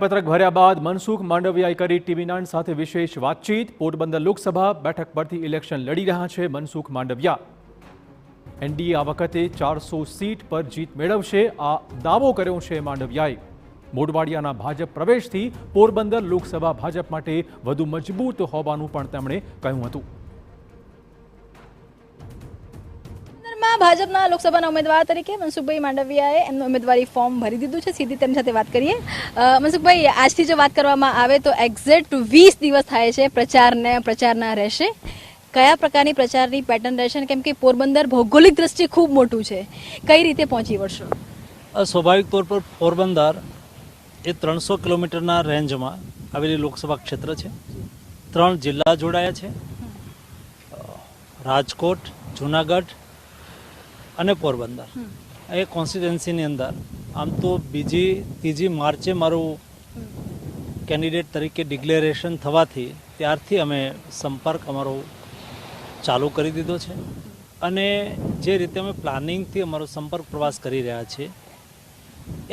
પત્રક ભર્યા બાદ મનસુખ માંડવિયાએ કરી ટીવી9 સાથે વિશેષ વાતચીત। પોરબંદર લોકસભા બેઠક પરથી ઇલેક્શન લડી રહ્યા છે મનસુખ માંડવિયા। એનડીએ આ વખતે 400 સીટ પર જીત મેળવશે, આ દાવો કર્યો છે માંડવિયાએ। મોઢવાડિયાના ભાજપ પ્રવેશથી પોરબંદર લોકસભા ભાજપ માટે વધુ મજબૂત હોવાનું પણ તેમણે કહ્યું હતું। ભાજપના લોકસભાના ઉમેદવાર તરીકે મનસુખભાઈ માંડવિયાએ એમનું ઉમેદવારી ફોર્મ ભરી દીધું છે। સીધી તેમની સાથે વાત કરીએ। મનસુખભાઈ, આજથી જો વાત કરવામાં આવે તો એક્ઝેક્ટ 20 દિવસ થાય છે પ્રચારના રહેશે। કયા પ્રકારની પ્રચારની પેટર્ન રહેશે, કેમ કે પોરબંદર ભૌગોલિક દ્રષ્ટિએ ખૂબ મોટું છે, કઈ રીતે પહોંચી વળશો? સ્વાભાવિક તौर પર પોરબંદર એ 300 કિલોમીટરના રેન્જમાં આવેલી લોકસભા ક્ષેત્ર છે। 3 જિલ્લા જોડાયા છે, રાજકોટ, જૂનાગઢ અને પોરબંદર। એ કોન્સ્ટિટ્યુન્સીની અંદર આમ તો ત્રીજી માર્ચે મારું કેન્ડિડેટ તરીકે ડિક્લેરેશન થવાથી ત્યારથી અમે સંપર્ક અમારો ચાલુ કરી દીધો છે અને જે રીતે અમે પ્લાનિંગથી અમારો સંપર્ક પ્રવાસ કરી રહ્યા છીએ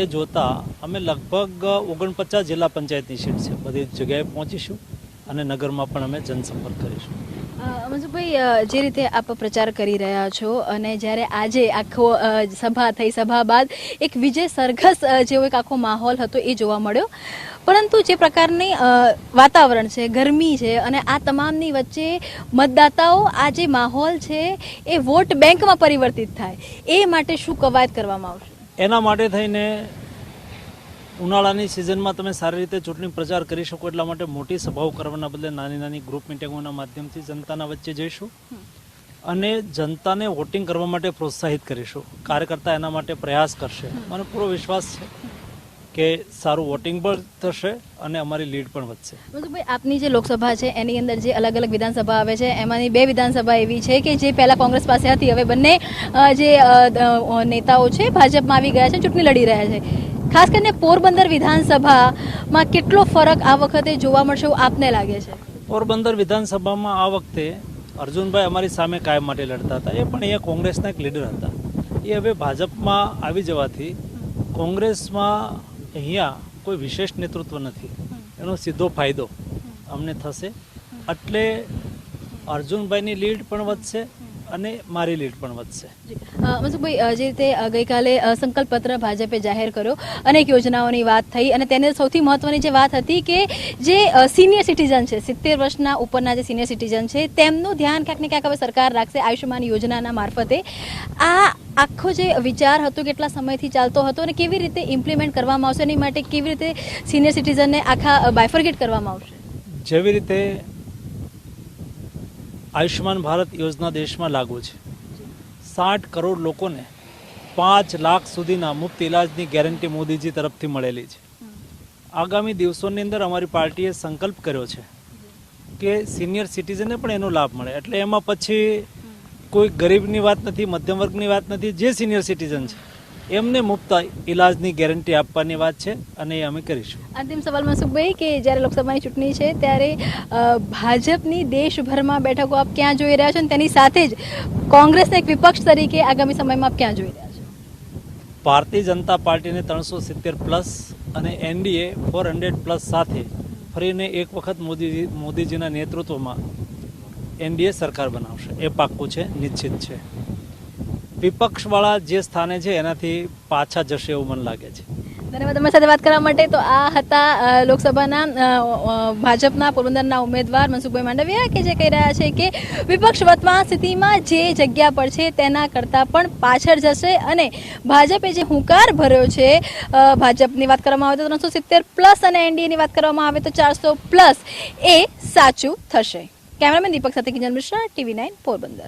એ જોતાં અમે લગભગ 49 જિલ્લા પંચાયતની સીટ છે, બધી જગ્યાએ પહોંચીશું અને નગરમાં પણ અમે જનસંપર્ક કરીશું। મનસુખભાઈ, જે રીતે આપ પ્રચાર કરી રહ્યા છો અને જ્યારે આજે આખો સભા થઈ, સભા બાદ એક વિજય સરઘસ જેવો એક આખો માહોલ હતો એ જોવા મળ્યો, પરંતુ જે પ્રકારની વાતાવરણ છે, ગરમી છે અને આ તમામની વચ્ચે મતદાતાઓ આ જે માહોલ છે એ વોટ બેંકમાં પરિવર્તિત થાય એ માટે શું કવાયત કરવામાં આવશે? એના માટે થઈને ઉનાળાની સિઝનમાં તમે સારી રીતે ચૂંટણી પ્રચાર કરી શકો એટલા માટે મોટી સભાઓ કરવાના બદલે નાની નાની ગ્રુપ મિટિંગોના માધ્યમથી જનતાના વચ્ચે જઈશું અને જનતાને વોટિંગ કરવા માટે પ્રોત્સાહિત કરીશું। કાર્યકર્તા એના માટે પ્રયાસ કરશે। મને પૂરો વિશ્વાસ છે કે સારું વોટિંગ પણ થશે અને અમારી લીડ પણ વધશે। મનસુખભાઈ, આપની જે લોકસભા છે એની અંદર જે અલગ અલગ વિધાનસભા આવે છે એમાંની 2 વિધાનસભા એવી છે કે જે પહેલા કોંગ્રેસ પાસે હતી, હવે બંને જે નેતાઓ છે ભાજપમાં આવી ગયા છે, ચૂંટણી લડી રહ્યા છે। ખાસ કરીને પોરબંદર વિધાનસભામાં કેટલો ફરક આ વખતે જોવા મળશે એવું આપને લાગે છે? પોરબંદર વિધાનસભામાં આ વખતે અર્જુનભાઈ અમારી સામે કાયમ માટે લડતા હતા, એ પણ અહીંયા કોંગ્રેસના એક લીડર હતા। એ હવે ભાજપમાં આવી જવાથી કોંગ્રેસમાં અહીંયા કોઈ વિશેષ નેતૃત્વ નથી, એનો સીધો ફાયદો અમને થશે। એટલે અર્જુનભાઈની લીડ પણ વધશે અને મારી લીડ પણ વધશે। મનસુખભાઈ, જે રીતે ગઈકાલે સંકલ્પ પત્ર ભાજપે જાહેર કર્યો, અનેક યોજનાઓની વાત થઈ અને તેને સૌથી મહત્વની જે વાત હતી કે જે સિનિયર સિટીઝન છે, 70 વર્ષના ઉપરના જે સિનિયર સિટીઝન છે તેમનું ધ્યાન ક્યાંક ને ક્યાંક હવે સરકાર રાખશે આયુષ્યમાન યોજનાના મારફતે। આ આખો જે વિચાર હતો કેટલા સમયથી ચાલતો હતો અને કેવી રીતે ઇમ્પ્લિમેન્ટ કરવામાં આવશે, એની માટે કેવી રીતે સિનિયર સિટીઝનને આખા બાયફર્ગેટ કરવામાં આવશે? જેવી રીતે આયુષ્યમાન ભારત યોજના દેશમાં લાગુ છે, 60 કરોડ લોકોને 5 લાખ સુધીના મુફ્ત ઇલાજની ગેરંટી મોદીજી તરફથી મળેલી છે। આગામી દિવસોની અંદર અમારી પાર્ટીએ સંકલ્પ કર્યો છે કે સિનિયર સિટીઝનને પણ એનો લાભ મળે। એટલે એમાં પછી કોઈ ગરીબની વાત નથી, મધ્યમ વર્ગની વાત નથી, જે સિનિયર સિટીઝન છે એમને મુફ્ત ઇલાજની ગેરંટી આપવાની વાત છે અને એ અમે કરીશું। અંતિમ સવાલ મનસુખભાઈ, કે જ્યારે લોકસભાની ચૂંટણી છે ત્યારે ભાજપની દેશભરમાં બેઠકો આપ ક્યાં જોઈ રહ્યા છો અને તેની સાથે જ કોંગ્રેસના એક વિપક્ષ તરીકે આગામી સમયમાં આપ ક્યાં જોઈ રહ્યા છો? ભારતીય જનતા પાર્ટીને 370+ અને એનડીએ 400+ સાથે ફરીને એક વખત મોદીજીના નેતૃત્વમાં એનડીએ સરકાર બનાવશે, એ પાક્કું છે, નિશ્ચિત છે। વિપક્ષવાળા જે સ્થાને છે એનાથી પાછા જશે એવું મને લાગે છે। ધન્યવાદ તમારી સાથે વાત કરવા માટે। તો આ હતા લોકસભાના ભાજપના પોરબંદરના ઉમેદવાર મનસુખભાઈ માંડવિયા, કે જે કહી રહ્યા છે કે વિપક્ષ વર્તમાન સ્થિતિમાં જે જગ્યા પર છે તેના કરતાં પણ પાછળ જશે અને ભાજપે જે હુંકાર ભર્યો છે, ભાજપની વાત કરવામાં આવે તો 370+ અને એનડીએની વાત કરવામાં આવે તો 400+, એ સાચું થશે। કેમેરામેન દીપક સાથે કિંજલ મિશ્રા, ટીવી9 પોરબંદર।